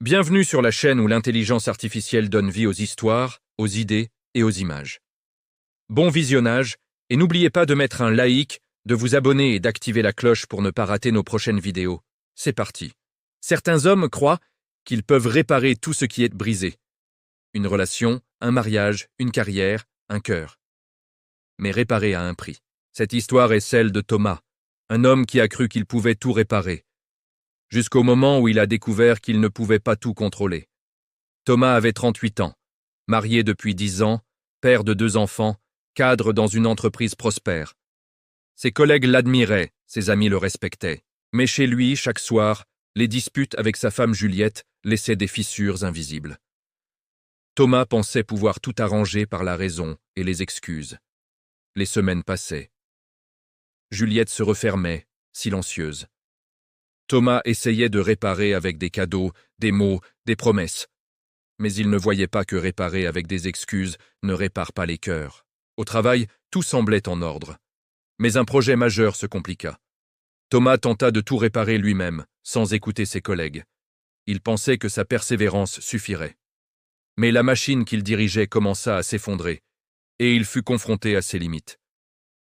Bienvenue sur la chaîne où l'intelligence artificielle donne vie aux histoires, aux idées et aux images. Bon visionnage, et n'oubliez pas de mettre un like, de vous abonner et d'activer la cloche pour ne pas rater nos prochaines vidéos. C'est parti. Certains hommes croient qu'ils peuvent réparer tout ce qui est brisé. Une relation, un mariage, une carrière, un cœur. Mais réparer a un prix. Cette histoire est celle de Thomas, un homme qui a cru qu'il pouvait tout réparer. Jusqu'au moment où il a découvert qu'il ne pouvait pas tout contrôler. Thomas avait 38 ans, marié depuis 10 ans, père de 2 enfants, cadre dans une entreprise prospère. Ses collègues l'admiraient, ses amis le respectaient. Mais chez lui, chaque soir, les disputes avec sa femme Juliette laissaient des fissures invisibles. Thomas pensait pouvoir tout arranger par la raison et les excuses. Les semaines passaient. Juliette se refermait, silencieuse. Thomas essayait de réparer avec des cadeaux, des mots, des promesses. Mais il ne voyait pas que réparer avec des excuses ne répare pas les cœurs. Au travail, tout semblait en ordre. Mais un projet majeur se compliqua. Thomas tenta de tout réparer lui-même, sans écouter ses collègues. Il pensait que sa persévérance suffirait. Mais la machine qu'il dirigeait commença à s'effondrer, et il fut confronté à ses limites.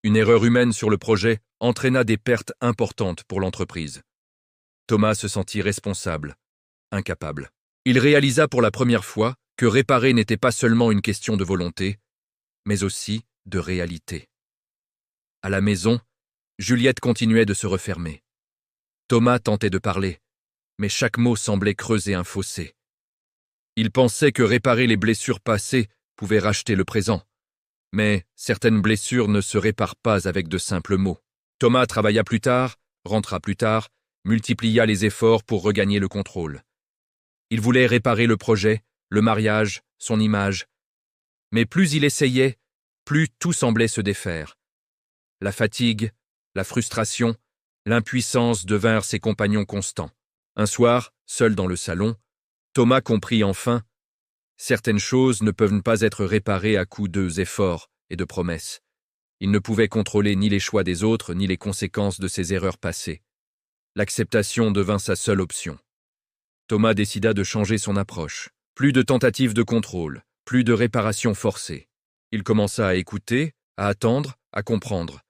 Une erreur humaine sur le projet entraîna des pertes importantes pour l'entreprise. Thomas se sentit responsable, incapable. Il réalisa pour la première fois que réparer n'était pas seulement une question de volonté, mais aussi de réalité. À la maison, Juliette continuait de se refermer. Thomas tentait de parler, mais chaque mot semblait creuser un fossé. Il pensait que réparer les blessures passées pouvait racheter le présent. Mais certaines blessures ne se réparent pas avec de simples mots. Thomas travailla plus tard, rentra plus tard, multiplia les efforts pour regagner le contrôle. Il voulait réparer le projet, le mariage, son image. Mais plus il essayait, plus tout semblait se défaire. La fatigue, la frustration, l'impuissance devinrent ses compagnons constants. Un soir, seul dans le salon, Thomas comprit enfin « Certaines choses ne peuvent pas être réparées à coups d'efforts et de promesses. » Il ne pouvait contrôler ni les choix des autres, ni les conséquences de ses erreurs passées. L'acceptation devint sa seule option. Thomas décida de changer son approche. Plus de tentatives de contrôle, plus de réparations forcées. Il commença à écouter, à attendre, à comprendre.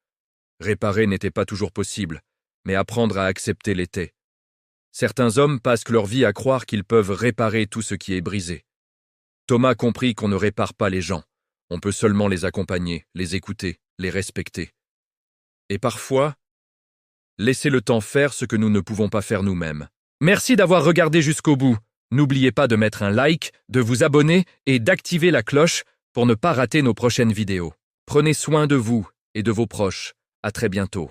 Réparer n'était pas toujours possible, mais apprendre à accepter l'était. Certains hommes passent leur vie à croire qu'ils peuvent réparer tout ce qui est brisé. Thomas comprit qu'on ne répare pas les gens. On peut seulement les accompagner, les écouter, les respecter. Et parfois, laisser le temps faire ce que nous ne pouvons pas faire nous-mêmes. Merci d'avoir regardé jusqu'au bout. N'oubliez pas de mettre un like, de vous abonner et d'activer la cloche pour ne pas rater nos prochaines vidéos. Prenez soin de vous et de vos proches. À très bientôt.